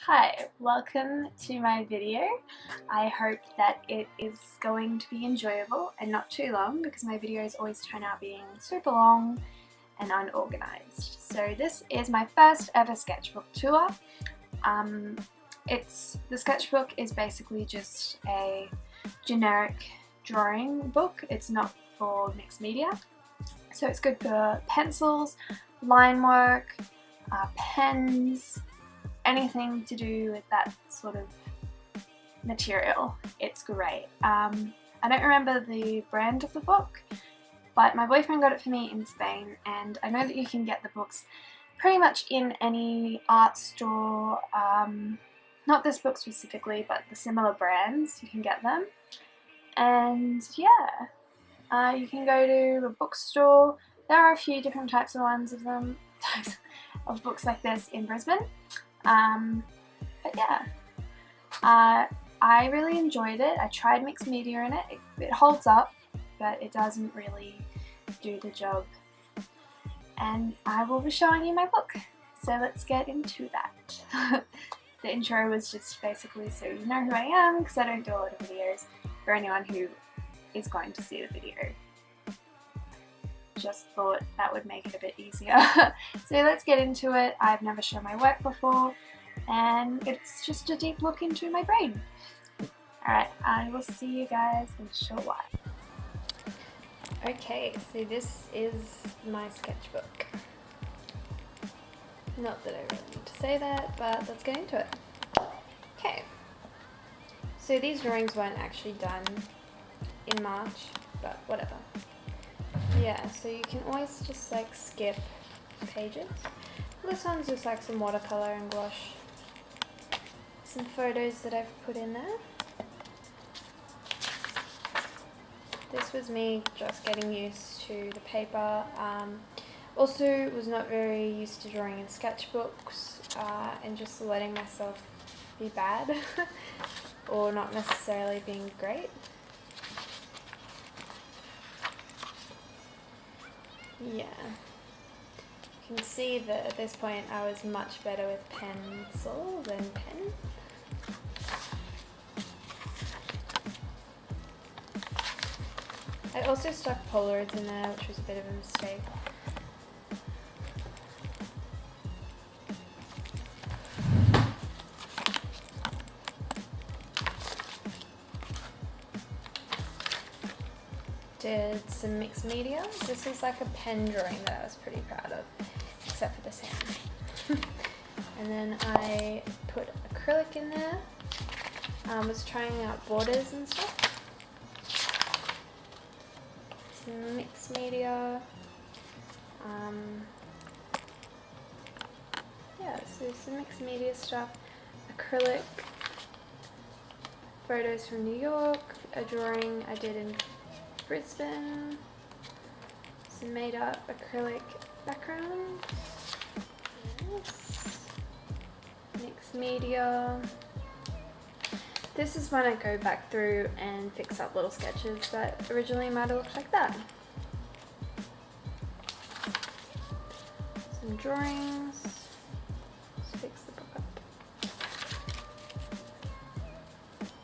Hi, welcome to my video. I hope that it is going to be enjoyable and not too long because my videos always turn out being super long and unorganized. So this is my first ever sketchbook tour. The sketchbook is basically just a generic drawing book. It's not for mixed media. So it's good for pencils, line work, pens, anything to do with that sort of material. It's great. I don't remember the brand of the book, but my boyfriend got it for me in Spain, and I know that you can get the books pretty much in any art store, not this book specifically, but the similar brands, you can get them. And yeah, you can go to a bookstore. There are a few different types of books like this in Brisbane. But yeah, I really enjoyed it. I tried mixed media in it. It holds up, but it doesn't really do the job. And I will be showing you my book. So let's get into that. The intro was just basically so you know who I am, because I don't do a lot of videos for anyone who is going to see the video. Just thought that would make it a bit easier. So let's get into it. I've never shown my work before, and it's just a deep look into my brain. Alright, I will see you guys in a short while. Okay, so this is my sketchbook. Not that I really need to say that, but let's get into it. Okay, so these drawings weren't actually done in March, but whatever. Yeah, so you can always just like skip pages. This one's just like some watercolor and gouache. Some photos that I've put in there. This was me just getting used to the paper. Also was not very used to drawing in sketchbooks and just letting myself be bad or not necessarily being great. Yeah, you can see that at this point I was much better with pencil than pen. I also stuck Polaroids in there, which was a bit of a mistake. Did some mixed media. This is like a pen drawing that I was pretty proud of, except for this hand. And then I put acrylic in there. Was trying out borders and stuff. Some mixed media. Yeah, so some mixed media stuff. Acrylic. Photos from New York. A drawing I did in Brisbane, some made up acrylic background, mixed media. This is when I go back through and fix up little sketches that originally might have looked like that. Some drawings, let's fix the book up.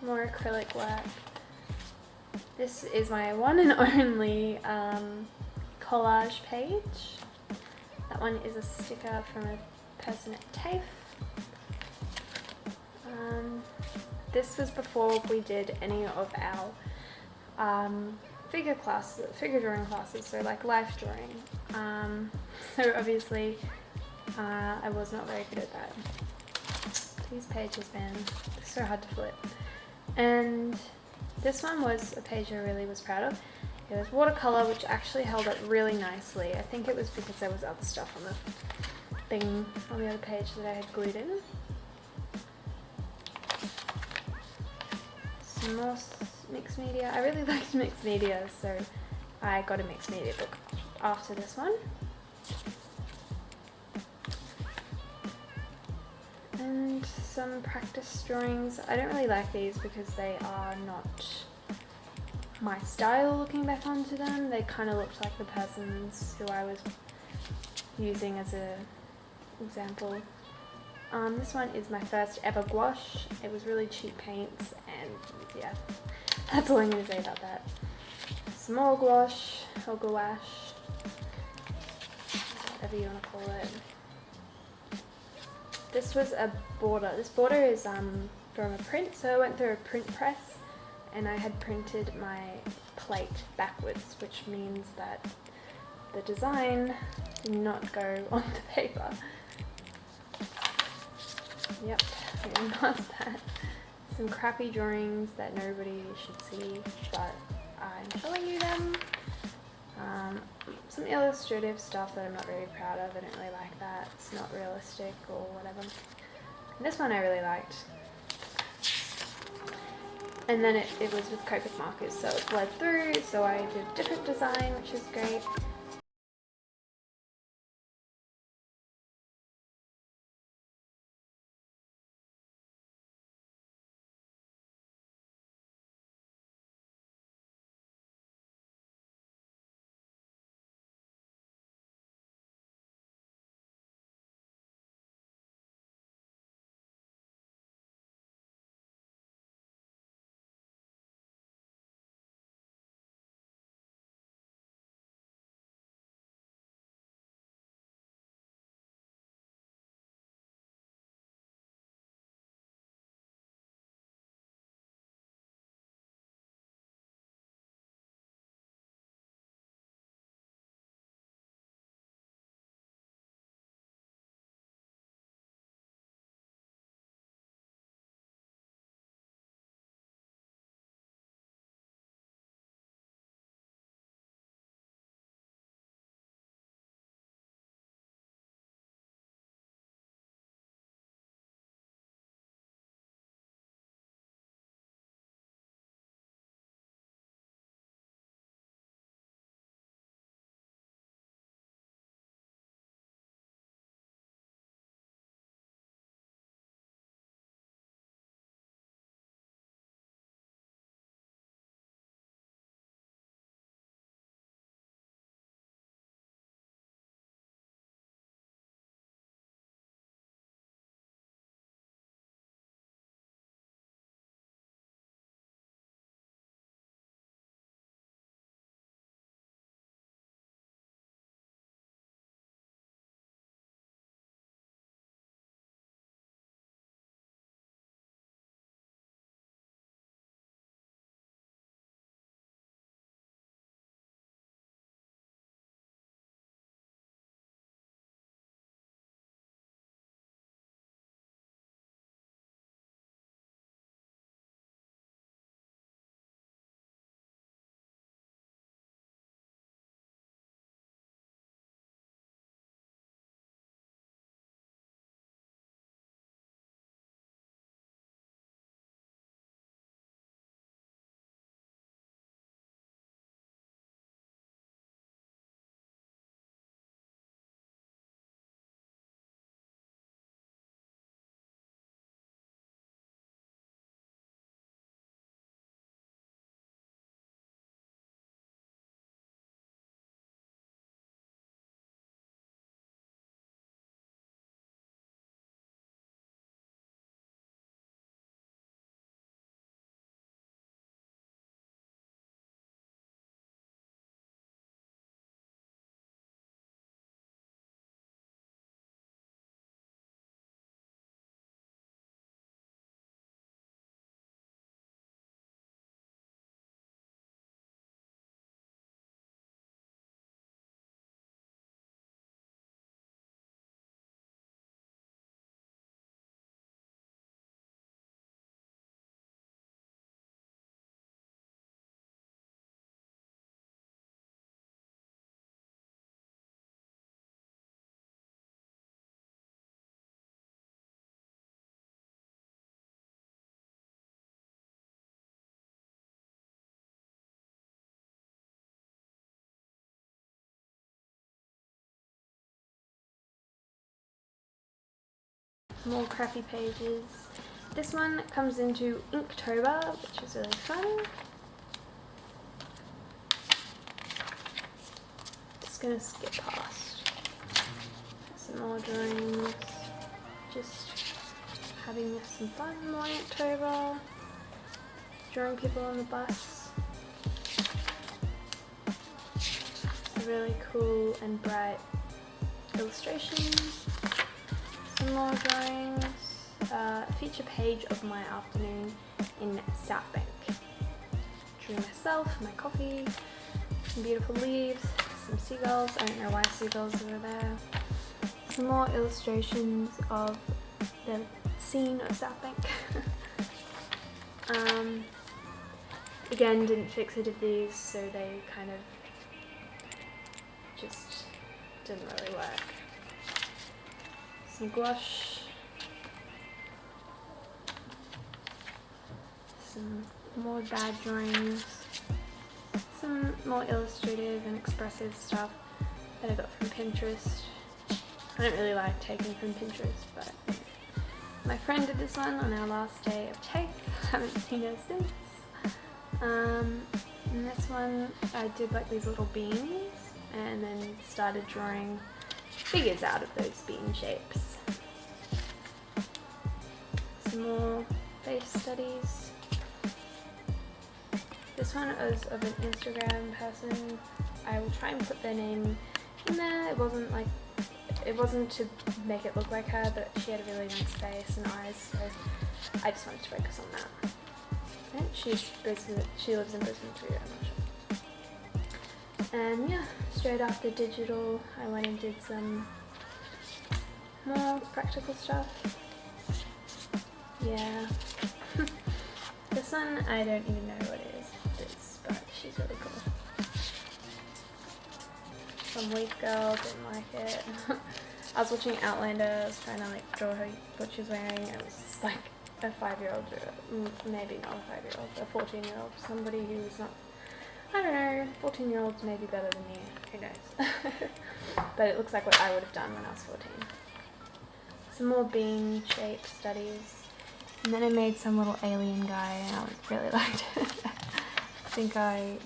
More acrylic work. This is my one and only collage page. That one is a sticker from a person at TAFE. This was before we did any of our figure drawing classes, so like life drawing. So obviously I was not very good at that. These pages, man, they're so hard to flip. And this one was a page I really was proud of. It was watercolor, which actually held up really nicely. I think it was because there was other stuff on the thing on the other page that I had glued in. Some more mixed media. I really liked mixed media, so I got a mixed media book after this one. And some practice drawings. I don't really like these because they are not my style looking back onto them. They kind of looked like the persons who I was using as an example. This one is my first ever gouache. It was really cheap paints, and yeah, that's all I'm going to say about that. Small gouache, or gouache, whatever you want to call it. This was a border. This border is from a print, so I went through a print press and I had printed my plate backwards, which means that the design did not go on the paper. Yep, getting past that. Some crappy drawings that nobody should see, but I'm showing you them. Some illustrative stuff that I'm not really proud of. I don't really like that. It's not realistic or whatever. And this one I really liked. And then it was with Copic markers, so it bled through, so I did a different design, which is great. More crappy pages. This one comes into Inktober, which is really fun. Just gonna skip past some more drawings. just having some fun more in October, drawing people on the bus. A really cool and bright illustration, some more drawings, a feature page of my afternoon in South Bank. Drew myself, my coffee, some beautiful leaves, some seagulls, I don't know why seagulls are there. Some more illustrations of the scene of South Bank. Again, didn't fix it of these, so they kind of just didn't really work. Some gouache, some more bad drawings, some more illustrative and expressive stuff that I got from Pinterest. I don't really like taking from Pinterest, but my friend did this one on our last day of TAFE. Haven't seen her since. And this one I did like these little beans and then started drawing figures out of those bean shapes. Some more face studies. This one is of an Instagram person. I will try and put their name in there. It wasn't to make it look like her, but she had a really nice face and eyes, so I just wanted to focus on that. And she lives in Brisbane too, I'm not sure. And yeah, straight after digital, I went and did some more practical stuff. Yeah. This one, I don't even know what it is, but she's really cool. Some weak girl, didn't like it. I was watching Outlander, I was trying to like draw her what she was wearing, and it was like a 5-year-old, maybe not a 5-year-old, a 14-year-old, somebody who's not, I don't know, 14-year-olds may be better than me, who knows. But it looks like what I would have done when I was 14. Some more bean shape studies, and then I made some little alien guy and I really liked it. I think I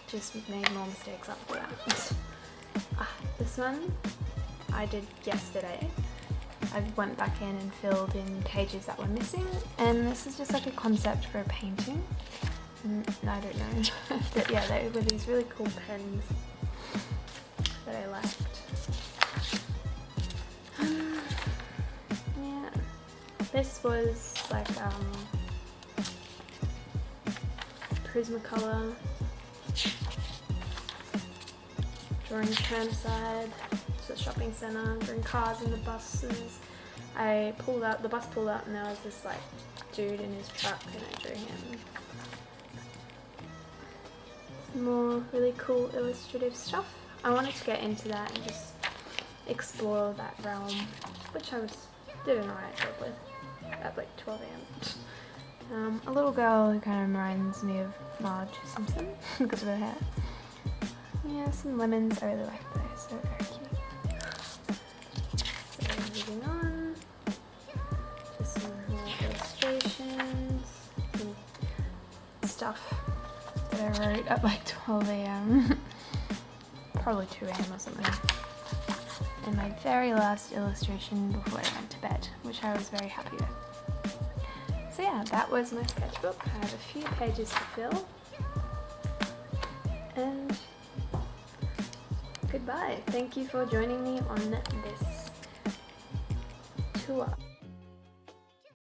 just made more mistakes after that. This one I did yesterday. I went back in and filled in pages that were missing, and this is just like a concept for a painting. I don't know, but yeah, they were these really cool pens that I liked. Yeah, this was like Prismacolor, drawing Chermside, to the shopping centre, drawing cars and the buses. The bus pulled out and there was this like dude in his truck and I drew him. Some more really cool illustrative stuff. I wanted to get into that and just explore that realm, which I did an alright job with at like 12 AM. A little girl who kind of reminds me of Marge Simpson because of her hair. Yeah, some lemons. I really like those. They're very cute. So moving on, just some more illustrations, some stuff that I wrote at like 12 AM, probably 2 AM or something. And my very last illustration before I went to bed, which I was very happy with. So yeah, that was my sketchbook. I have a few pages to fill. And goodbye. Thank you for joining me on this tour.